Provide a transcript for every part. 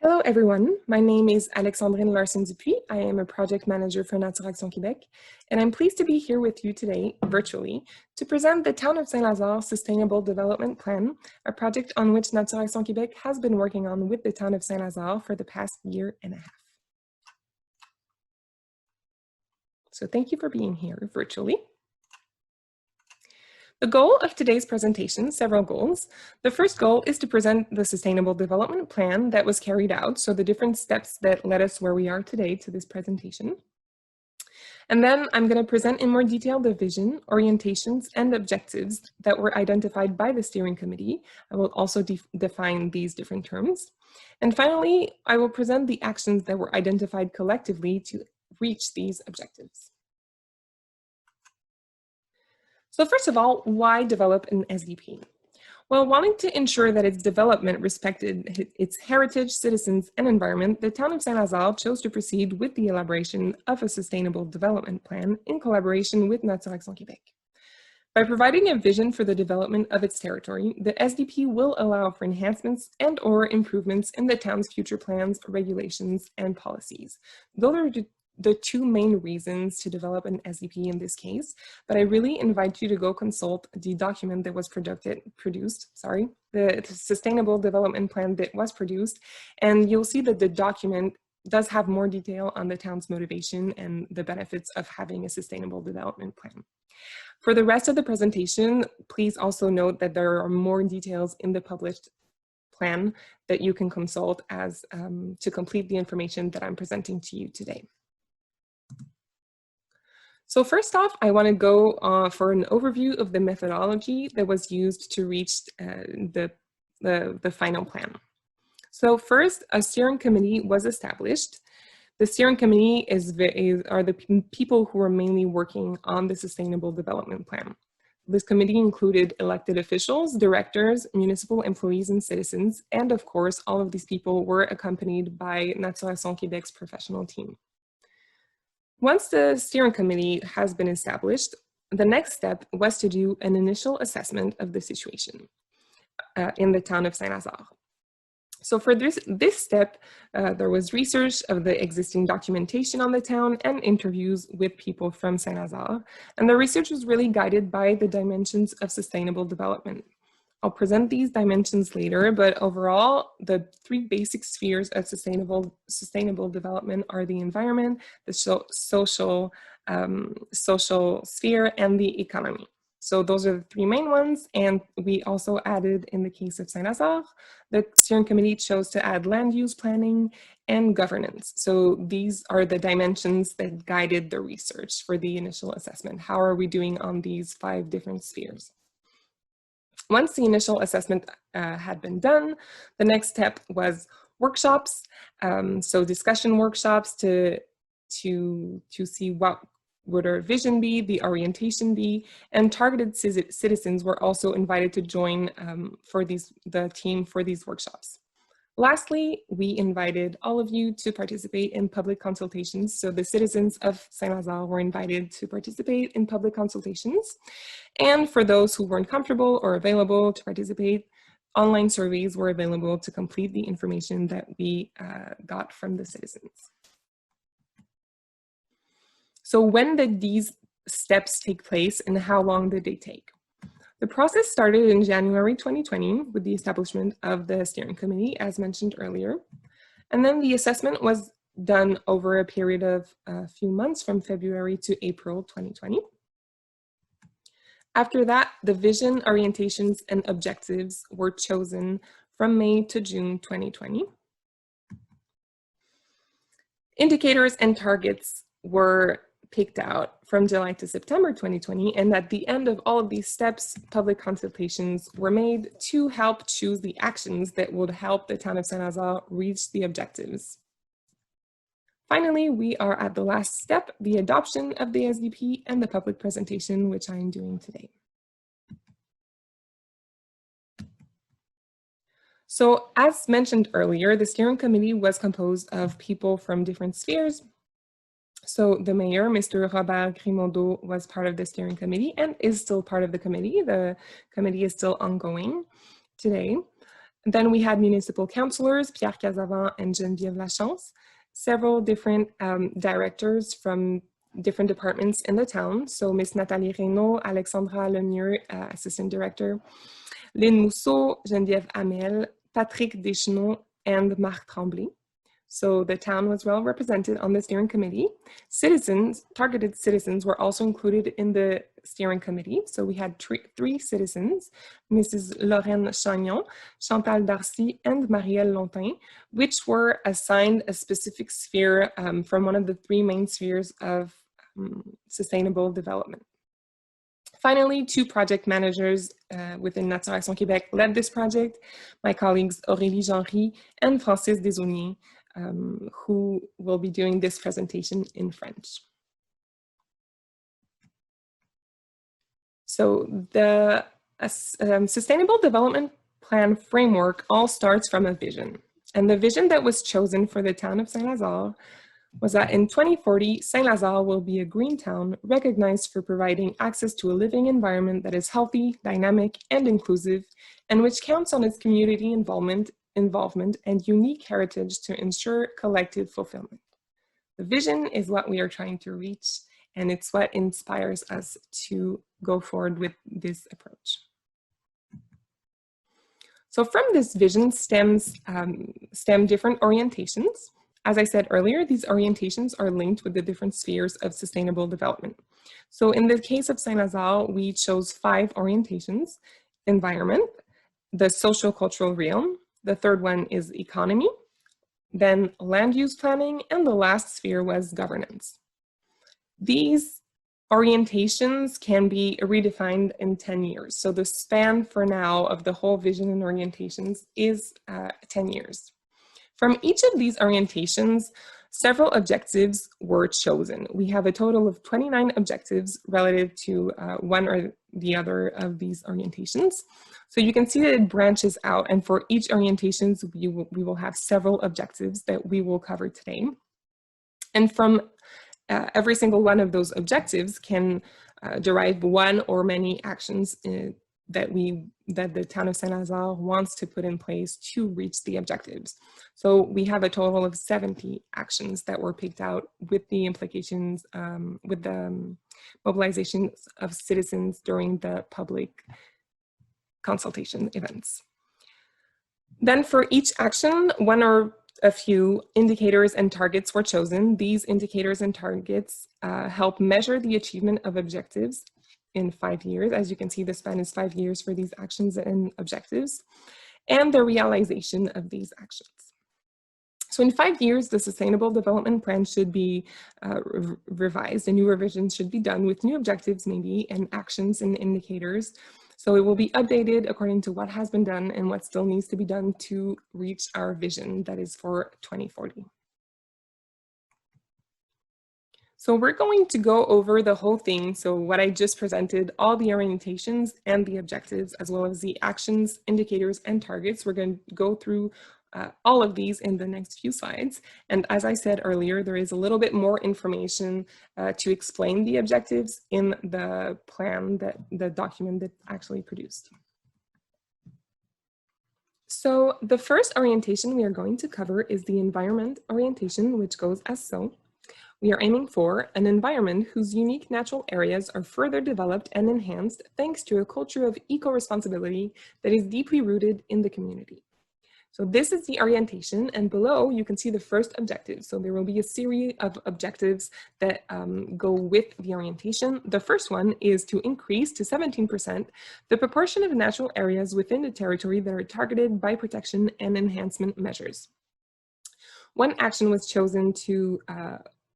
Hello everyone, my name is Alexandrine Larson-Dupuis. I am a project manager for Nature Action Québec, and I'm pleased to be here with you today, virtually, to present the Town of Saint-Lazare Sustainable Development Plan, a project on which Nature Action Québec has been working on with the Town of Saint-Lazare for the past year and a half. So thank you for being here virtually. The goal of today's presentation, several goals. The first goal is to present the Sustainable Development Plan that was carried out, so the different steps that led us where we are today to this presentation. And then I'm going to present in more detail the vision, orientations, and objectives that were identified by the steering committee. I will also define these different terms. And finally, I will present the actions that were identified collectively to reach these objectives. So first of all, why develop an SDP? Well, wanting to ensure that its development respected its heritage, citizens, and environment, the Town of Saint-Lazare chose to proceed with the elaboration of a sustainable development plan in collaboration with Nature Action Québec. By providing a vision for the development of its territory, the SDP will allow for enhancements and/or improvements in the town's future plans, regulations, and policies. Those are the two main reasons to develop an SDP in this case, but I really invite you to go consult the document that was the Sustainable Development Plan that was produced, and you'll see that the document does have more detail on the town's motivation and the benefits of having a sustainable development plan. For the rest of the presentation, please also note that there are more details in the published plan that you can consult as to complete the information that I'm presenting to you today. So first off, I want to go for an overview of the methodology that was used to reach the final plan. So first, a steering committee was established. The steering committee are the people who are mainly working on the Sustainable Development Plan. This committee included elected officials, directors, municipal employees, and citizens, and of course, all of these people were accompanied by Nature Action Québec's professional team. Once the steering committee has been established, the next step was to do an initial assessment of the situation in the town of Saint-Lazare. So for this step, there was research of the existing documentation on the town and interviews with people from Saint-Lazare. And the research was really guided by the dimensions of sustainable development. I'll present these dimensions later, but overall, the three basic spheres of sustainable development are the environment, the social sphere, and the economy. So those are the three main ones, and we also added, in the case of Saint-Lazare, the steering committee chose to add land use planning and governance. So these are the dimensions that guided the research for the initial assessment. How are we doing on these 5 different spheres? Once the initial assessment had been done, the next step was workshops. So discussion workshops to see what would our vision be, the orientation be, and targeted citizens were also invited to join the team for these workshops. Lastly, we invited all of you to participate in public consultations. So the citizens of Saint-Lazare were invited to participate in public consultations. And for those who weren't comfortable or available to participate, online surveys were available to complete the information that we got from the citizens. So when did these steps take place and how long did they take? The process started in January 2020 with the establishment of the steering committee, as mentioned earlier. And then the assessment was done over a period of a few months from February to April 2020. After that, the vision, orientations, and objectives were chosen from May to June 2020. Indicators and targets were picked out from July to September 2020, and at the end of all of these steps, public consultations were made to help choose the actions that would help the town of Saint-Lazare reach the objectives. Finally, we are at the last step, the adoption of the SDP and the public presentation, which I am doing today. So as mentioned earlier, the steering committee was composed of people from different spheres. So the mayor, Mr. Robert Grimondo, was part of the steering committee and is still part of the committee. The committee is still ongoing today. Then we had municipal councillors, Pierre Casavant and Geneviève Lachance, several different directors from different departments in the town. So Miss Nathalie Reynaud, Alexandra Lemieux, assistant director, Lynn Mousseau, Geneviève Hamel, Patrick Deschenaux, and Marc Tremblay. So the town was well represented on the steering committee. Citizens, targeted citizens, were also included in the steering committee. So we had three citizens, Mrs. Lorraine Chagnon, Chantal Darcy, and Marielle Lontin, which were assigned a specific sphere from one of the three main spheres of sustainable development. Finally, two project managers within Nature Action Québec led this project, my colleagues Aurélie Genry and Francis Desauniers, who will be doing this presentation in French. So the Sustainable Development Plan framework all starts from a vision. And the vision that was chosen for the town of Saint-Lazare was that in 2040, Saint-Lazare will be a green town recognized for providing access to a living environment that is healthy, dynamic, and inclusive, and which counts on its community involvement and unique heritage to ensure collective fulfillment. The vision is what we are trying to reach, and it's what inspires us to go forward with this approach. So from this vision stem different orientations. As I said earlier, these orientations are linked with the different spheres of sustainable development. So in the case of Saint-Lazare, we chose 5 orientations: environment, the social-cultural realm, the third one is economy, then land use planning, and the last sphere was governance. These orientations can be redefined in 10 years. So the span for now of the whole vision and orientations is 10 years. From each of these orientations, several objectives were chosen. We have a total of 29 objectives relative to one or the other of these orientations. So you can see that it branches out, and for each orientations, we will have several objectives that we will cover today. And from every single one of those objectives can derive one or many actions that the town of Saint-Lazare wants to put in place to reach the objectives. So we have a total of 70 actions that were picked out with the implications, with the mobilizations of citizens during the public consultation events. Then for each action, one or a few indicators and targets were chosen. These indicators and targets help measure the achievement of objectives in 5 years. As you can see, the span is 5 years for these actions and objectives, and the realization of these actions. So in 5 years, the Sustainable Development Plan should be revised. A new revision should be done with new objectives maybe, and actions and indicators. So it will be updated according to what has been done and what still needs to be done to reach our vision that is for 2040. So we're going to go over the whole thing. So what I just presented, all the orientations and the objectives, as well as the actions, indicators, and targets. We're going to go through all of these in the next few slides. And as I said earlier, there is a little bit more information to explain the objectives in the plan, the document that actually produced. So the first orientation we are going to cover is the environment orientation, which goes as so. We are aiming for an environment whose unique natural areas are further developed and enhanced thanks to a culture of eco-responsibility that is deeply rooted in the community. So this is the orientation, and below you can see the first objective. So there will be a series of objectives that go with the orientation. The first one is to increase to 17% the proportion of natural areas within the territory that are targeted by protection and enhancement measures. One action was chosen to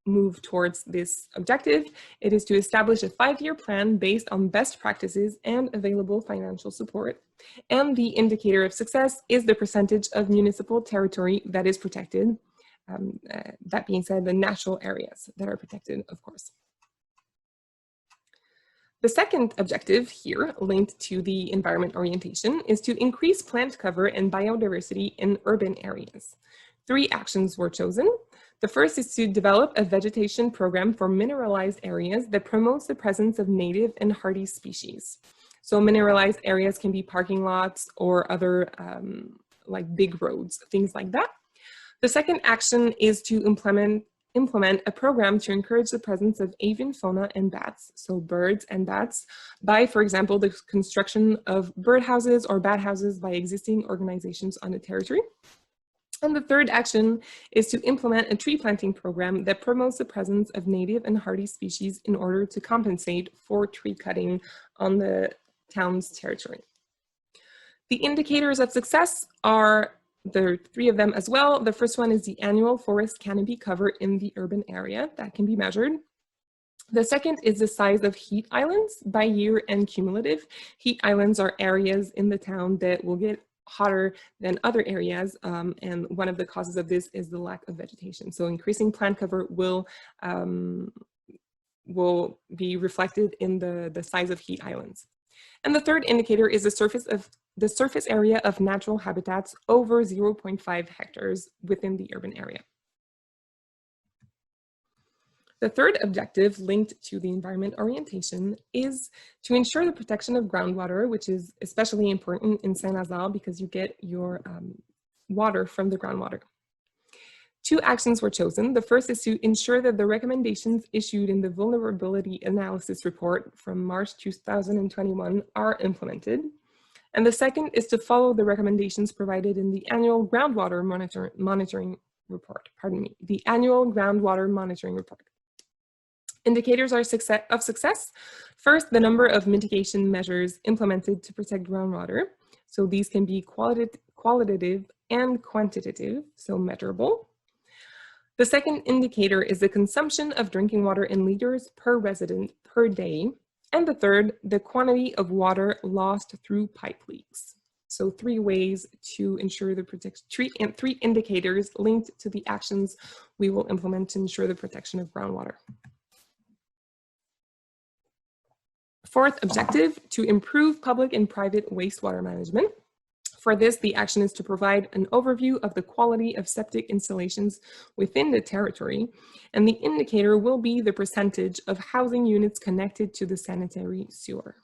move towards this objective. It is to establish a 5-year plan based on best practices and available financial support. And the indicator of success is the percentage of municipal territory that is protected. That being said, the natural areas that are protected, of course. The second objective here, linked to the environment orientation, is to increase plant cover and biodiversity in urban areas. 3 actions were chosen. The first is to develop a vegetation program for mineralized areas that promotes the presence of native and hardy species. So mineralized areas can be parking lots or other like big roads, things like that. The second action is to implement a program to encourage the presence of avian fauna and bats, so birds and bats, by, for example, the construction of birdhouses or bat houses by existing organizations on the territory. And the third action is to implement a tree planting program that promotes the presence of native and hardy species in order to compensate for tree cutting on the town's territory. The indicators of success are, there are 3 of them as well. The first one is the annual forest canopy cover in the urban area that can be measured. The second is the size of heat islands by year and cumulative. Heat islands are areas in the town that will get hotter than other areas, and one of the causes of this is the lack of vegetation. So increasing plant cover will be reflected in the size of heat islands. And the third indicator is the surface area of natural habitats over 0.5 hectares within the urban area. The third objective linked to the environment orientation is to ensure the protection of groundwater, which is especially important in Saint-Lazare because you get your water from the groundwater. 2 actions were chosen. The first is to ensure that the recommendations issued in the vulnerability analysis report from March 2021 are implemented. And the second is to follow the recommendations provided in the annual groundwater monitoring report, the annual groundwater monitoring report. Indicators of success. First, the number of mitigation measures implemented to protect groundwater. So these can be qualitative and quantitative, so measurable. The second indicator is the consumption of drinking water in liters per resident per day. And the third, the quantity of water lost through pipe leaks. So 3 ways to ensure the protection, 3 indicators linked to the actions we will implement to ensure the protection of groundwater. Fourth objective, to improve public and private wastewater management. For this, the action is to provide an overview of the quality of septic installations within the territory, and the indicator will be the percentage of housing units connected to the sanitary sewer.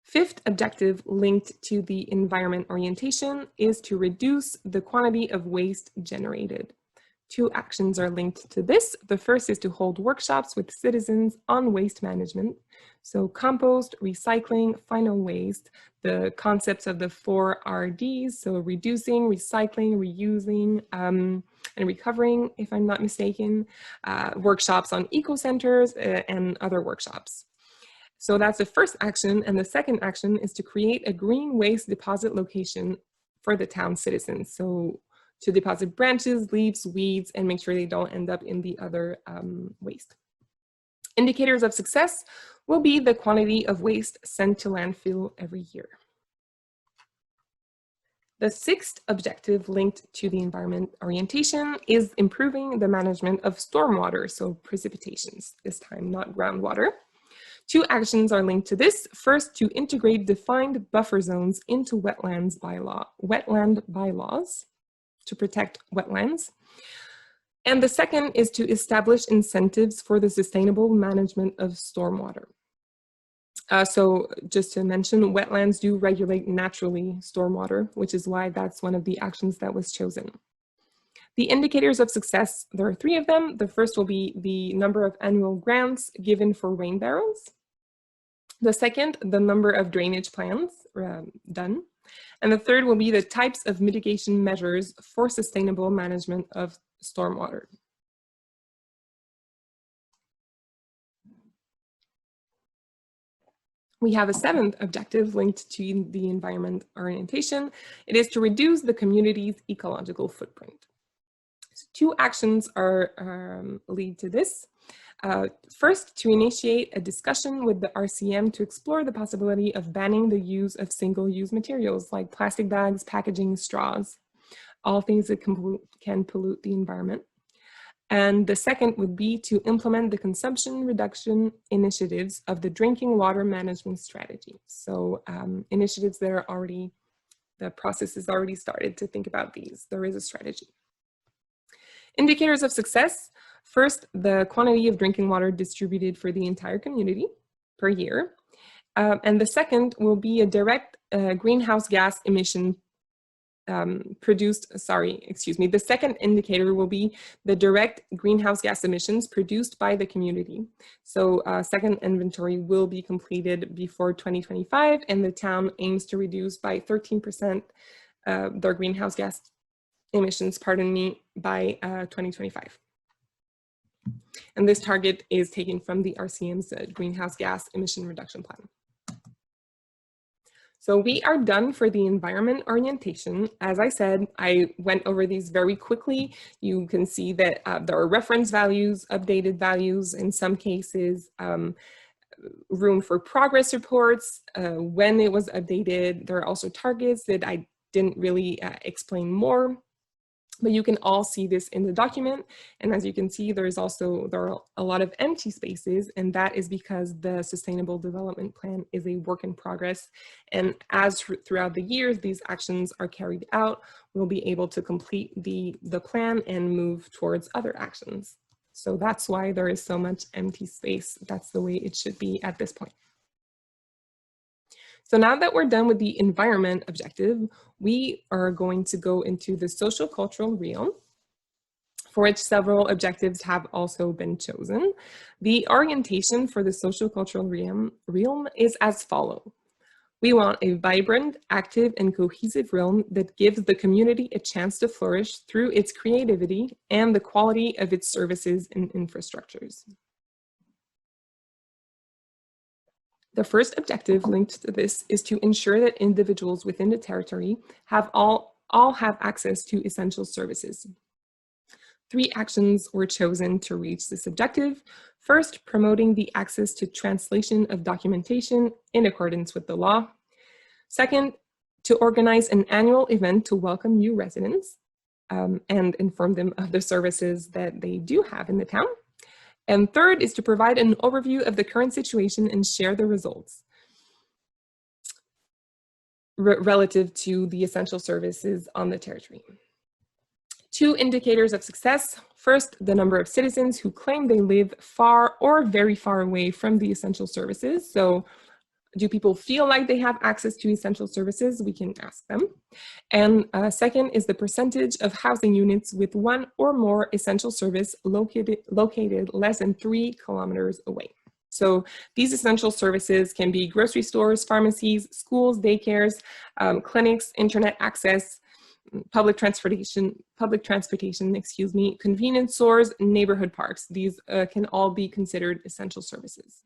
Fifth objective linked to the environment orientation is to reduce the quantity of waste generated. 2 actions are linked to this. The first is to hold workshops with citizens on waste management. So compost, recycling, final waste, the concepts of the 4 RDs, so reducing, recycling, reusing, and recovering, if I'm not mistaken, workshops on eco-centers and other workshops. So that's the first action, and the second action is to create a green waste deposit location for the town citizens. So to deposit branches, leaves, weeds, and make sure they don't end up in the other waste. Indicators of success will be the quantity of waste sent to landfill every year. The 6th objective linked to the environment orientation is improving the management of stormwater, so precipitations, this time not groundwater. 2 actions are linked to this. First, to integrate defined buffer zones into wetland bylaws to protect wetlands. And the second is to establish incentives for the sustainable management of stormwater. So just to mention, wetlands do regulate naturally stormwater, which is why that's one of the actions that was chosen. The indicators of success, there are 3 of them. The first will be the number of annual grants given for rain barrels. The second, the number of drainage plans done. And the third will be the types of mitigation measures for sustainable management of stormwater. We have a 7th objective linked to the environment orientation. It is to reduce the community's ecological footprint. So 2 actions are lead to this. First, to initiate a discussion with the RCM to explore the possibility of banning the use of single-use materials like plastic bags, packaging, straws, all things that can pollute the environment. And the second would be to implement the consumption reduction initiatives of the drinking water management strategy. So initiatives that are already, the process is already started to think about these. There is a strategy. Indicators of success. First, the quantity of drinking water distributed for the entire community per year. And the second will be a direct greenhouse gas emission the second indicator will be the direct greenhouse gas emissions produced by the community. So second inventory will be completed before 2025, and the town aims to reduce by 13% their greenhouse gas emissions, by 2025. And this target is taken from the RCM's greenhouse gas emission reduction plan. So we are done for the environment orientation. As I said, I went over these very quickly. You can see that there are reference values, updated values, in some cases, room for progress reports, when it was updated. There are also targets that I didn't really explain more. But you can all see this in the document. And as you can see, there are a lot of empty spaces, and that is because the Sustainable Development Plan is a work in progress. And as throughout the years, these actions are carried out, we'll be able to complete the plan and move towards other actions. So that's why there is so much empty space. That's the way it should be at this point. So now that we're done with the environment objective, we are going to go into the social cultural realm, for which several objectives have also been chosen. The orientation for the social cultural realm is as follows. We want a vibrant, active, and cohesive realm that gives the community a chance to flourish through its creativity and the quality of its services and infrastructures. The first objective linked to this is to ensure that individuals within the territory all have access to essential services. 3 actions were chosen to reach this objective. First, promoting the access to translation of documentation in accordance with the law. Second, to organize an annual event to welcome new residents and inform them of the services that they do have in the town. And third is to provide an overview of the current situation and share the results relative to the essential services on the territory. 2 indicators of success. First, the number of citizens who claim they live far or very far away from the essential services. So do people feel like they have access to essential services? We can ask them. And second is the percentage of housing units with 1 or more essential service located less than 3 kilometers away. So these essential services can be grocery stores, pharmacies, schools, daycares, clinics, internet access, public transportation, convenience stores, neighborhood parks. These can all be considered essential services.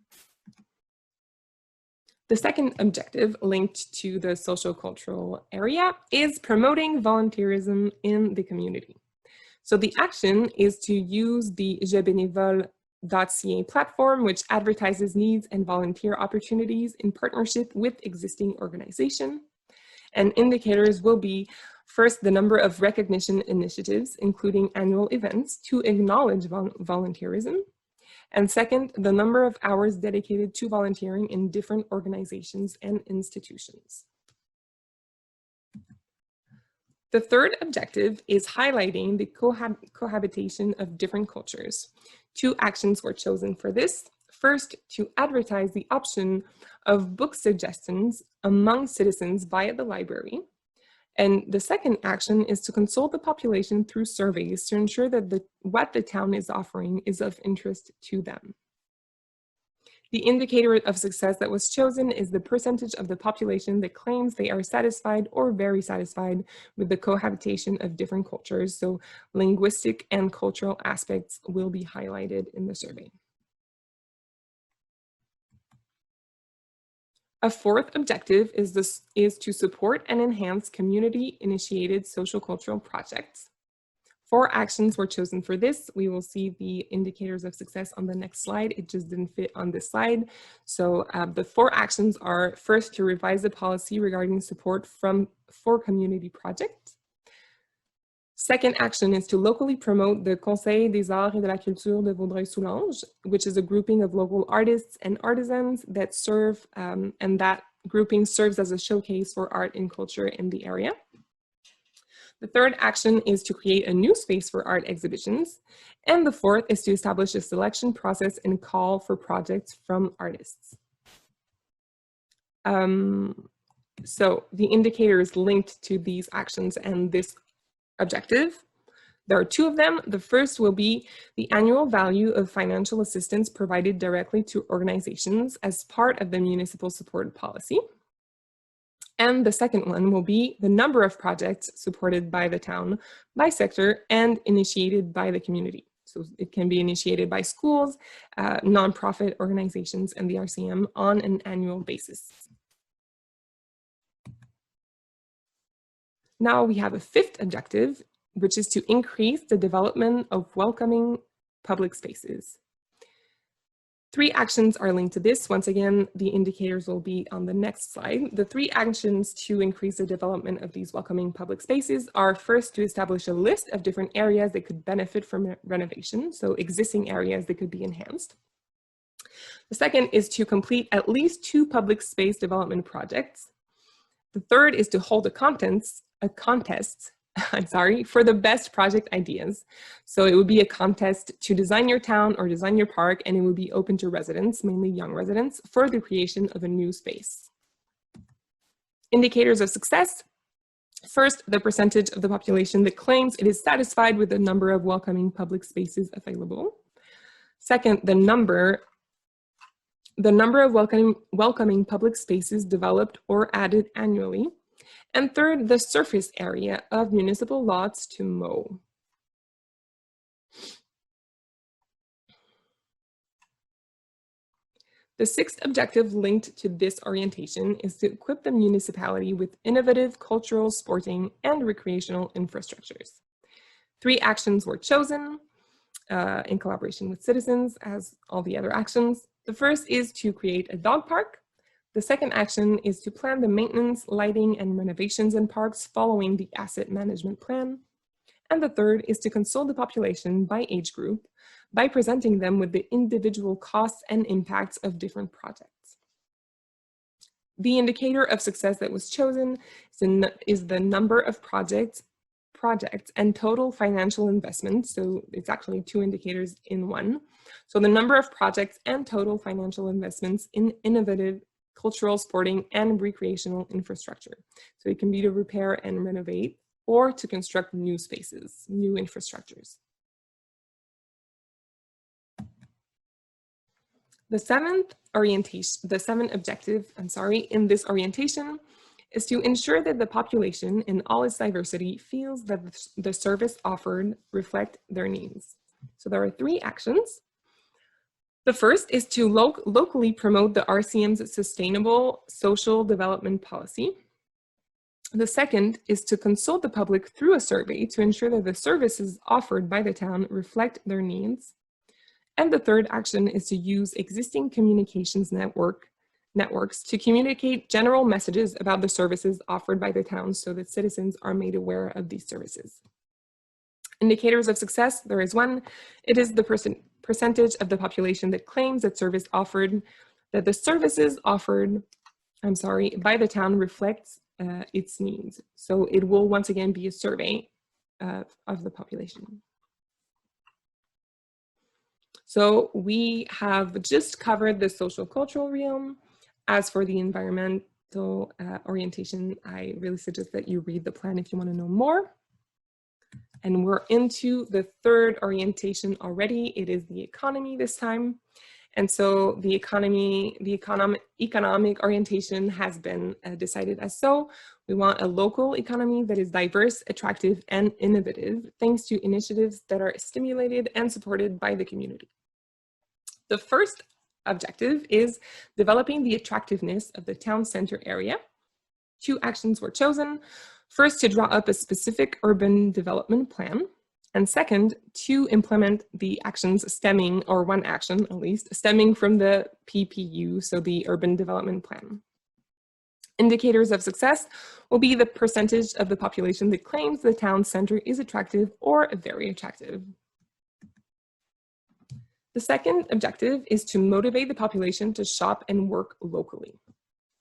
The second objective linked to the social cultural area is promoting volunteerism in the community. So the action is to use the jebénévole.ca platform, which advertises needs and volunteer opportunities in partnership with existing organizations. And indicators will be, first, the number of recognition initiatives, including annual events, to acknowledge volunteerism. And second, the number of hours dedicated to volunteering in different organizations and institutions. The third objective is highlighting the cohabitation of different cultures. 2 actions were chosen for this. First, to advertise the option of book suggestions among citizens via the library. And the second action is to consult the population through surveys to ensure that what the town is offering is of interest to them. The indicator of success that was chosen is the percentage of the population that claims they are satisfied or very satisfied with the cohabitation of different cultures. So linguistic and cultural aspects will be highlighted in the survey. A fourth objective is to support and enhance community-initiated social cultural projects. 4 actions were chosen for this. We will see the indicators of success on the next slide. It just didn't fit on this slide. So the 4 actions are, first, to revise the policy regarding support for community projects. Second action is to locally promote the Conseil des Arts et de la Culture de Vaudreuil-Soulanges, which is a grouping of local artists and artisans that serve, and that grouping serves as a showcase for art and culture in the area. The third action is to create a new space for art exhibitions. And the fourth is to establish a selection process and call for projects from artists. So the indicators linked to these actions and this objective, there are two of them. The first will be the annual value of financial assistance provided directly to organizations as part of the municipal support policy. And the second one will be the number of projects supported by the town, by sector, and initiated by the community. So it can be initiated by schools, nonprofit organizations, and the RCM on an annual basis. Now we have a fifth objective, which is to increase the development of welcoming public spaces. Three actions are linked to this. Once again, the indicators will be on the next slide. The three actions to increase the development of these welcoming public spaces are first to establish a list of different areas that could benefit from renovation, so existing areas that could be enhanced. The second is to complete at least 2 public space development projects. The third is to hold a contest for the best project ideas. So it would be a contest to design your town or design your park, and it would be open to residents, mainly young residents, for the creation of a new space. Indicators of success. First, the percentage of the population that claims it is satisfied with the number of welcoming public spaces available. Second, the number of welcoming public spaces developed or added annually. And third, the surface area of municipal lots to mow. The sixth objective linked to this orientation is to equip the municipality with innovative cultural, sporting, and recreational infrastructures. 3 actions were chosen in collaboration with citizens, as all the other actions. The first is to create a dog park. The second action is to plan the maintenance, lighting, and renovations in parks following the asset management plan. And the third is to consult the population by age group by presenting them with the individual costs and impacts of different projects. The indicator of success that was chosen is the number of projects and total financial investment. So it's actually 2 indicators in one. So the number of projects and total financial investments in innovative cultural, sporting, and recreational infrastructure. So it can be to repair and renovate or to construct new spaces, new infrastructures. The seventh objective in this orientation is to ensure that the population in all its diversity feels that the service offered reflect their needs. So there are 3 actions. The first is to locally promote the RCM's sustainable social development policy. The second is to consult the public through a survey to ensure that the services offered by the town reflect their needs. And the third action is to use existing communications networks to communicate general messages about the services offered by the town so that citizens are made aware of these services. Indicators of success, there is one. It is the percentage of the population that claims that the services offered by the town reflects its needs. So it will once again be a survey of the population. So we have just covered the social cultural realm. As for the environmental orientation, I really suggest that you read the plan if you want to know more. And we're into the third orientation already. It is the economy this time. And so the economic orientation has been decided as so. We want a local economy that is diverse, attractive, and innovative, thanks to initiatives that are stimulated and supported by the community. The first objective is developing the attractiveness of the town center area. 2 actions were chosen. First, to draw up a specific urban development plan. And second, to implement the actions stemming, or one action at least, stemming from the PPU, so the Urban Development Plan. Indicators of success will be the percentage of the population that claims the town center is attractive or very attractive. The second objective is to motivate the population to shop and work locally.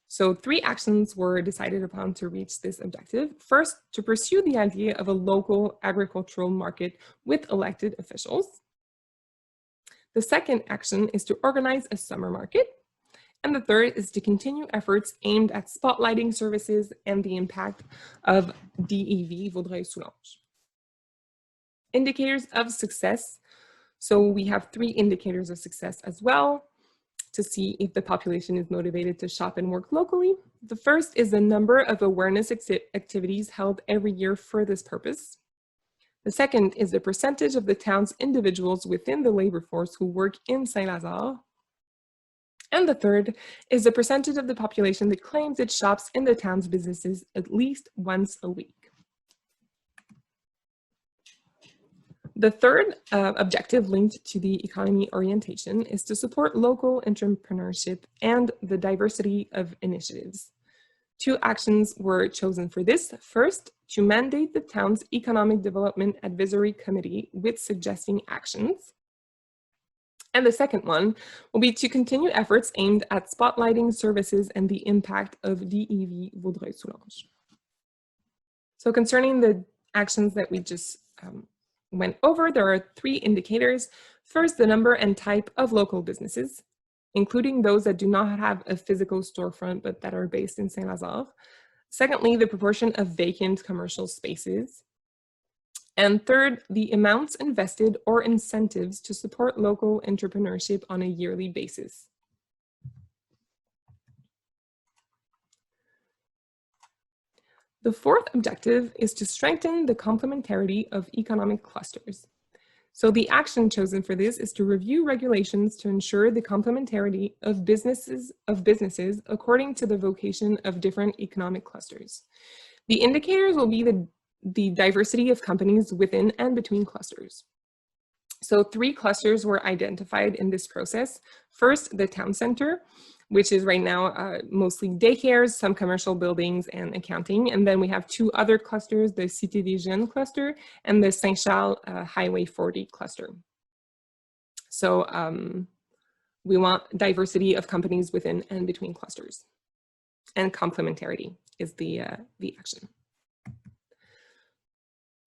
So 3 actions were decided upon to reach this objective. First, to pursue the idea of a local agricultural market with elected officials. The second action is to organize a summer market. And the third is to continue efforts aimed at spotlighting services and the impact of DEV Vaudreuil-Soulanges. Indicators of success. So we have 3 indicators of success as well to see if the population is motivated to shop and work locally. The first is the number of awareness activities held every year for this purpose. The second is the percentage of the town's individuals within the labor force who work in Saint-Lazare. And the third is the percentage of the population that claims it shops in the town's businesses at least once a week. The third objective linked to the economy orientation is to support local entrepreneurship and the diversity of initiatives. 2 actions were chosen for this. First, to mandate the town's Economic Development Advisory Committee with suggesting actions. And the second one will be to continue efforts aimed at spotlighting services and the impact of DEV Vaudreuil-Soulanges. So concerning the actions that we just went over, there are 3 indicators. First, the number and type of local businesses, including those that do not have a physical storefront but that are based in Saint-Lazare. Secondly, the proportion of vacant commercial spaces. And third, the amounts invested or incentives to support local entrepreneurship on a yearly basis. The fourth objective is to strengthen the complementarity of economic clusters. So the action chosen for this is to review regulations to ensure the complementarity of businesses according to the vocation of different economic clusters. The indicators will be the diversity of companies within and between clusters. So 3 clusters were identified in this process. First, the town center, which is right now mostly daycares, some commercial buildings, and accounting. And then we have 2 other clusters, the Cité des Jeunes cluster and the Saint-Charles Highway 40 cluster. So we want diversity of companies within and between clusters. And complementarity is the action.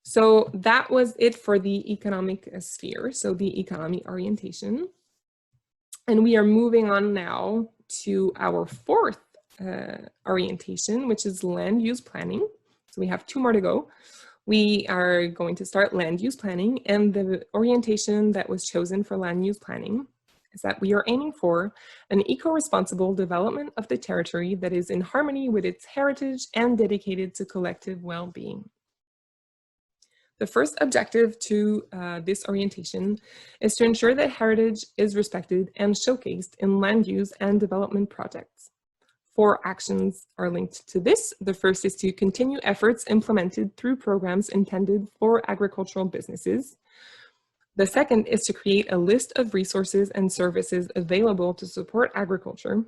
So that was it for the economic sphere, so the economy orientation. And we are moving on now to our 4th orientation, which is land use planning. So we have 2 more to go. We are going to start land use planning, and the orientation that was chosen for land use planning is that we are aiming for an eco-responsible development of the territory that is in harmony with its heritage and dedicated to collective well-being. The first objective to this orientation is to ensure that heritage is respected and showcased in land use and development projects. 4 actions are linked to this. The first is to continue efforts implemented through programs intended for agricultural businesses. The second is to create a list of resources and services available to support agriculture.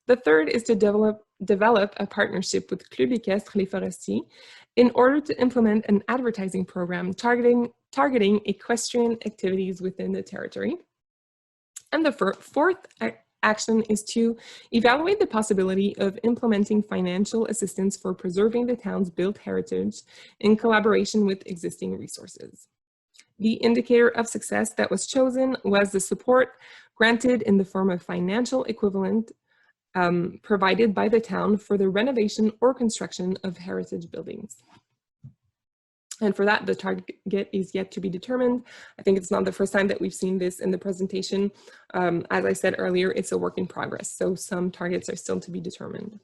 The third is to develop a partnership with Club Équestre Les Forestiers in order to implement an advertising program targeting equestrian activities within the territory. And the 4th action is to evaluate the possibility of implementing financial assistance for preserving the town's built heritage in collaboration with existing resources. The indicator of success that was chosen was the support granted in the form of financial equivalent provided by the town for the renovation or construction of heritage buildings. And for that, the target is yet to be determined. I think it's not the first time that we've seen this in the presentation. As I said earlier, it's a work in progress, so some targets are still to be determined.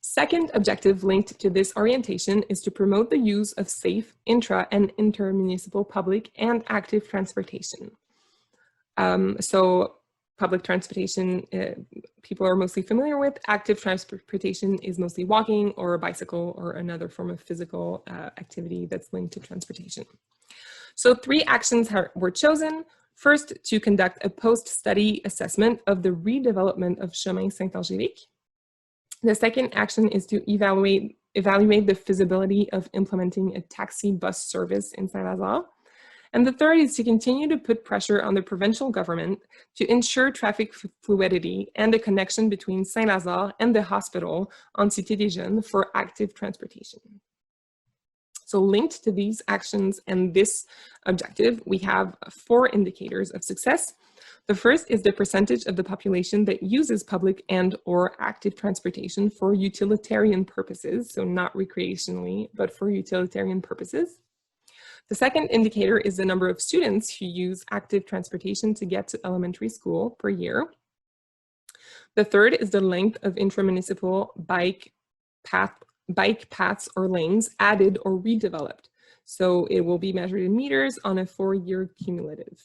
Second objective linked to this orientation is to promote the use of safe intra- and intermunicipal public and active transportation. So public transportation, people are mostly familiar with. Active transportation is mostly walking or a bicycle or another form of physical activity that's linked to transportation. So 3 actions were chosen. First, to conduct a post-study assessment of the redevelopment of Chemin Saint-Angélique. The second action is to evaluate the feasibility of implementing a taxi bus service in Saint-Lazare. And the third is to continue to put pressure on the provincial government to ensure traffic fluidity and a connection between Saint-Lazare and the hospital on Cité des Jeunes for active transportation. So linked to these actions and this objective, we have 4 indicators of success. The first is the percentage of the population that uses public and/or active transportation for utilitarian purposes, so not recreationally, but for utilitarian purposes. The second indicator is the number of students who use active transportation to get to elementary school per year. The third is the length of intramunicipal bike paths or lanes added or redeveloped. So it will be measured in meters on a 4-year cumulative.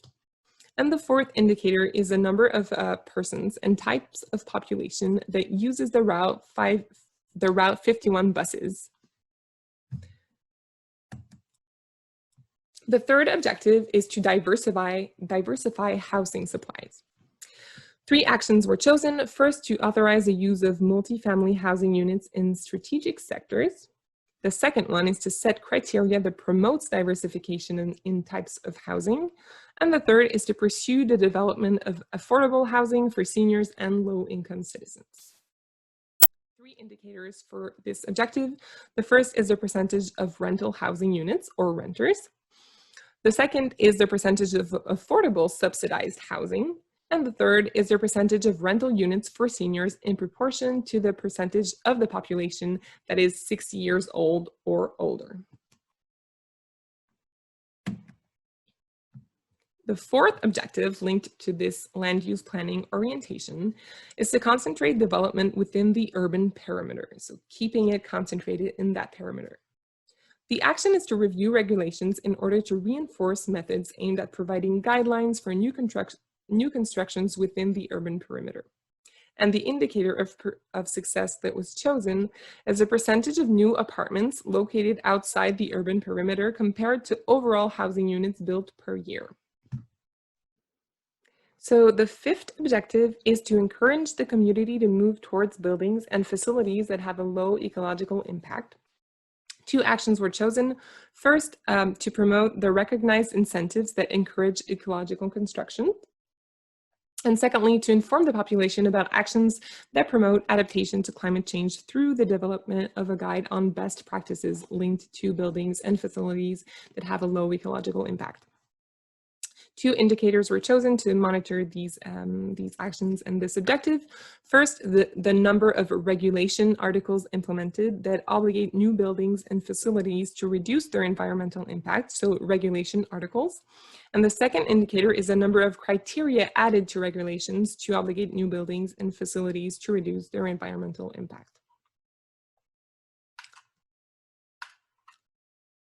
And the fourth indicator is the number of persons and types of population that uses the Route 51 buses. The third objective is to diversify housing supplies. 3 actions were chosen. First, to authorize the use of multifamily housing units in strategic sectors. The second one is to set criteria that promotes diversification in types of housing. And the third is to pursue the development of affordable housing for seniors and low-income citizens. 3 indicators for this objective. The first is the percentage of rental housing units or renters. The second is the percentage of affordable subsidized housing. And the third is the percentage of rental units for seniors in proportion to the percentage of the population that is 60 years old or older. The fourth objective linked to this land use planning orientation is to concentrate development within the urban perimeter, so keeping it concentrated in that perimeter. The action is to review regulations in order to reinforce methods aimed at providing guidelines for new constructions within the urban perimeter. And the indicator of success that was chosen is the percentage of new apartments located outside the urban perimeter compared to overall housing units built per year. So the fifth objective is to encourage the community to move towards buildings and facilities that have a low ecological impact. 2 actions were chosen. First, to promote the recognized incentives that encourage ecological construction. And secondly, to inform the population about actions that promote adaptation to climate change through the development of a guide on best practices linked to buildings and facilities that have a low ecological impact. 2 indicators were chosen to monitor these actions and this objective. First, the number of regulation articles implemented that obligate new buildings and facilities to reduce their environmental impact, so regulation articles. And the second indicator is the number of criteria added to regulations to obligate new buildings and facilities to reduce their environmental impact.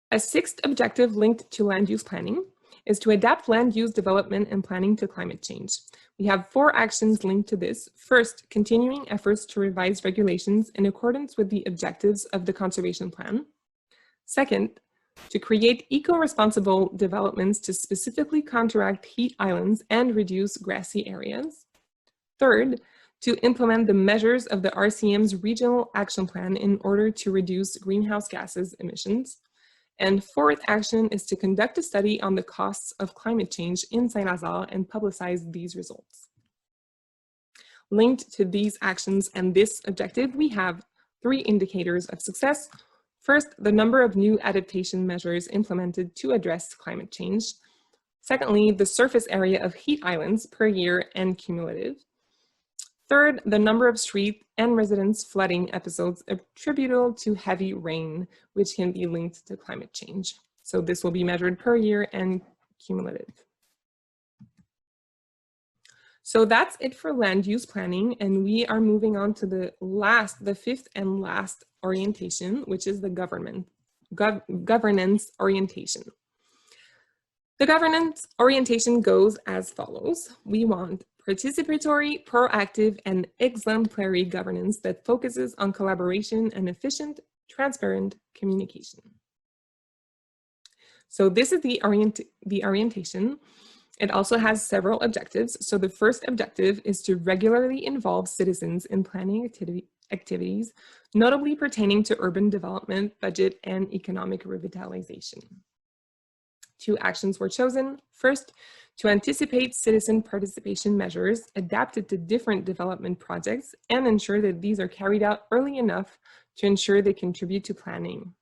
A 6th objective linked to land use planning is to adapt land use development and planning to climate change. We have 4 actions linked to this. First, continuing efforts to revise regulations in accordance with the objectives of the conservation plan. Second, to create eco-responsible developments to specifically counteract heat islands and reduce grassy areas. Third, to implement the measures of the RCM's regional action plan in order to reduce greenhouse gases emissions. And fourth action is to conduct a study on the costs of climate change in Saint-Lazare and publicize these results. Linked to these actions and this objective, we have 3 indicators of success. First, the number of new adaptation measures implemented to address climate change. Secondly, the surface area of heat islands per year and cumulative. Third, the number of street and residence flooding episodes attributable to heavy rain, which can be linked to climate change. So this will be measured per year and cumulative. So that's it for land use planning, and we are moving on to the 5th and last orientation, which is the governance orientation. The governance orientation goes as follows. We want participatory, proactive, and exemplary governance that focuses on collaboration and efficient, transparent communication. So this is the orientation. It also has several objectives. So the first objective is to regularly involve citizens in planning activities, notably pertaining to urban development, budget, and economic revitalization. 2 actions were chosen. First, to anticipate citizen participation measures adapted to different development projects and ensure that these are carried out early enough to ensure they contribute to planning.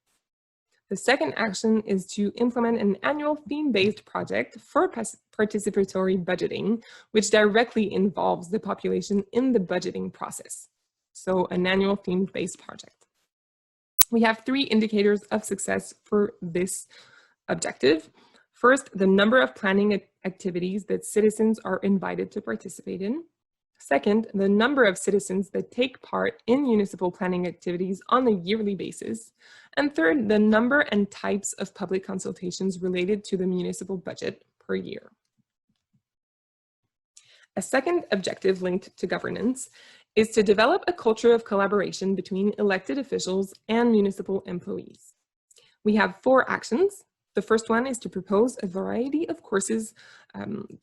The second action is to implement an annual theme-based project for participatory budgeting, which directly involves the population in the budgeting process. So an annual theme-based project. We have 3 indicators of success for this objective. First, the number of planning activities that citizens are invited to participate in. Second, the number of citizens that take part in municipal planning activities on a yearly basis. And third, the number and types of public consultations related to the municipal budget per year. A second objective linked to governance is to develop a culture of collaboration between elected officials and municipal employees. We have 4 actions. The first one is to propose a variety of courses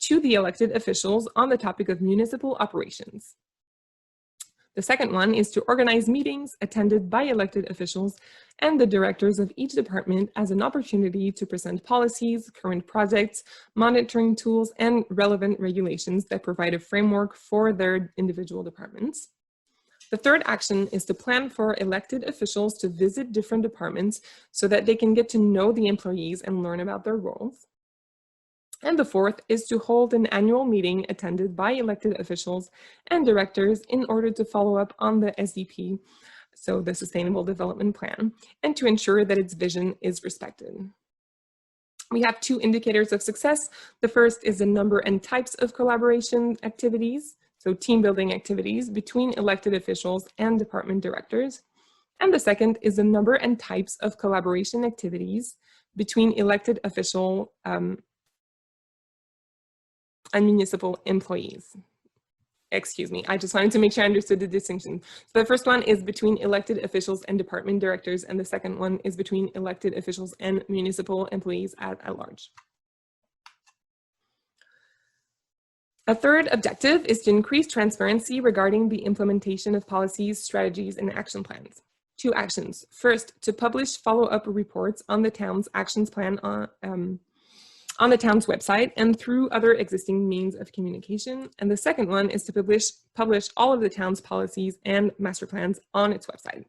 to the elected officials on the topic of municipal operations. The second one is to organize meetings attended by elected officials and the directors of each department as an opportunity to present policies, current projects, monitoring tools, and relevant regulations that provide a framework for their individual departments. The third action is to plan for elected officials to visit different departments so that they can get to know the employees and learn about their roles. And the fourth is to hold an annual meeting attended by elected officials and directors in order to follow up on the SDP, so the Sustainable Development Plan, and to ensure that its vision is respected. We have 2 indicators of success. The first is the number and types of collaboration activities, so team building activities between elected officials and department directors. And the second is the number and types of collaboration activities between elected official and municipal employees. Excuse me, I just wanted to make sure I understood the distinction. So the first one is between elected officials and department directors, and the second one is between elected officials and municipal employees at large. A third objective is to increase transparency regarding the implementation of policies, strategies, and action plans. 2 actions. First, to publish follow-up reports on the town's actions plan on the town's website and through other existing means of communication. And the second one is to publish all of the town's policies and master plans on its website.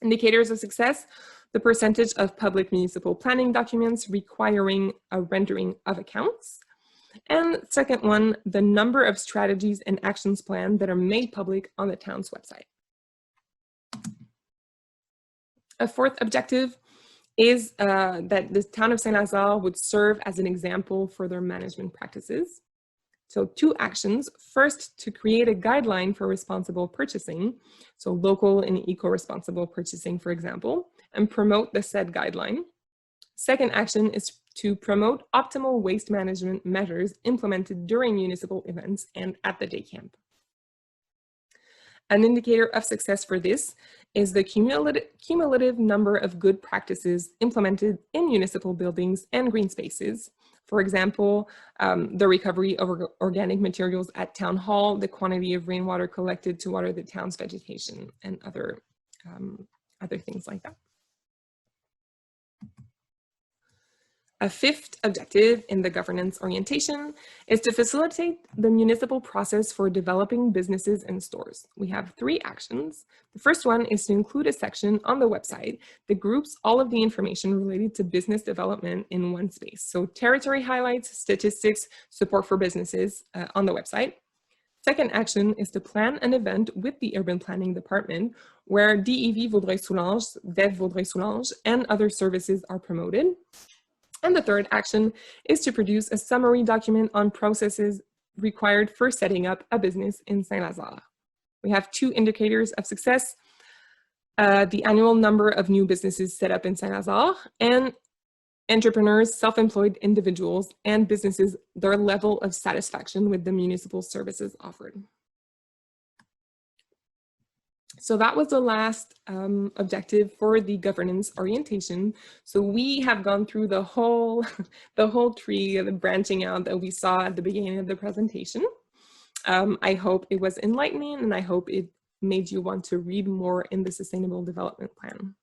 Indicators of success: the percentage of public municipal planning documents requiring a rendering of accounts. And second one, the number of strategies and actions planned that are made public on the town's website. A fourth objective is that the town of Saint-Lazare would serve as an example for their management practices. So 2 actions. First, to create a guideline for responsible purchasing, so local and eco-responsible purchasing, for example, and promote the said guideline. Second action is to promote optimal waste management measures implemented during municipal events and at the day camp. An indicator of success for this is the cumulative number of good practices implemented in municipal buildings and green spaces. For example, the recovery of organic materials at town hall, the quantity of rainwater collected to water the town's vegetation, and other things like that. A fifth objective in the governance orientation is to facilitate the municipal process for developing businesses and stores. We have 3 actions. The first one is to include a section on the website that groups all of the information related to business development in one space. So territory highlights, statistics, support for businesses on the website. Second action is to plan an event with the urban planning department where DEV Vaudreuil-Soulanges, DEV Vaudreuil-Soulanges, and other services are promoted. And the third action is to produce a summary document on processes required for setting up a business in Saint-Lazare. We have 2 indicators of success: the annual number of new businesses set up in Saint-Lazare, and entrepreneurs, self-employed individuals, and businesses, their level of satisfaction with the municipal services offered. So that was the last objective for the governance orientation. So we have gone through the whole tree, the branching out that we saw at the beginning of the presentation. I hope it was enlightening, and I hope it made you want to read more in the Sustainable Development Plan.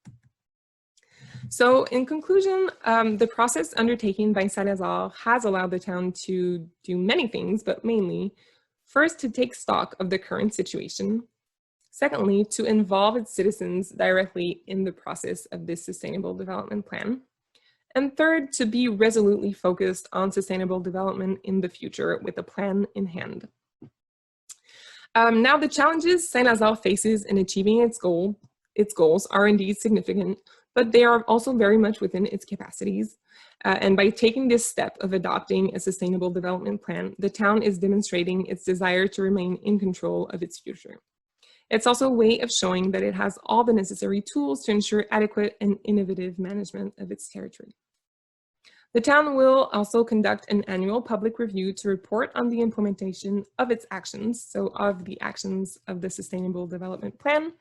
So in conclusion, the process undertaken by Saint-Lazare has allowed the town to do many things, but mainly, first, to take stock of the current situation. Secondly, to involve its citizens directly in the process of this sustainable development plan. And third, to be resolutely focused on sustainable development in the future with a plan in hand. Now, the challenges Saint-Lazare faces in achieving its goals are indeed significant, but they are also very much within its capacities. And by taking this step of adopting a sustainable development plan, the town is demonstrating its desire to remain in control of its future. It's also a way of showing that it has all the necessary tools to ensure adequate and innovative management of its territory. The town will also conduct an annual public review to report on the implementation of its actions, so of the actions of the Sustainable Development Plan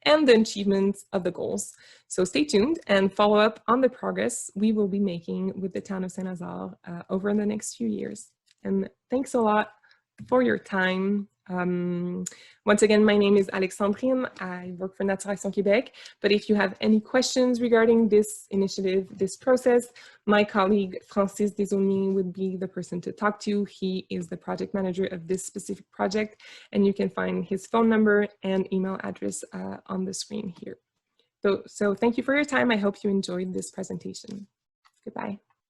and the achievements of the goals. So stay tuned and follow up on the progress we will be making with the town of Saint-Lazare over the next few years. And thanks a lot for your time. Once again, my name is Alexandrine. I work for Nature Action Québec, but if you have any questions regarding this initiative, this process, my colleague Francis Desaulniers would be the person to talk to. He is the project manager of this specific project, and you can find his phone number and email address on the screen here. So thank you for your time. I hope you enjoyed this presentation. Goodbye.